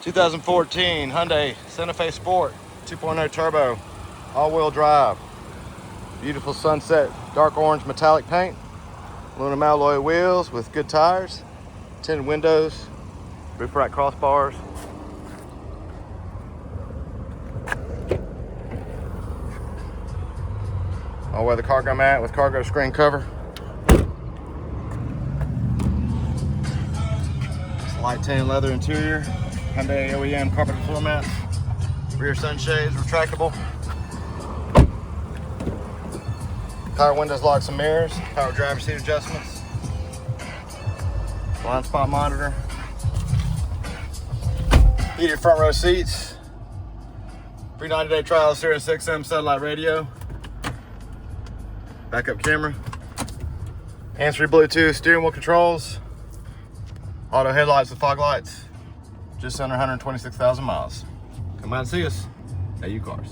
2014 Hyundai Santa Fe Sport 2.0 turbo, all-wheel drive. Beautiful sunset dark orange metallic paint, aluminum alloy wheels with good tires, tinted windows, roof rack crossbars. All-weather cargo mat with cargo screen cover. It's light tan leather interior, Hyundai OEM carpeted floor mats, rear sunshades retractable, power windows, locks and mirrors, power driver seat adjustments, blind spot monitor, heated front row seats, free 90-day trial of Sirius XM satellite radio, backup camera, hands-free Bluetooth steering wheel controls, auto headlights with fog lights, just under 126,000 miles. Come out and see us at U-Cars.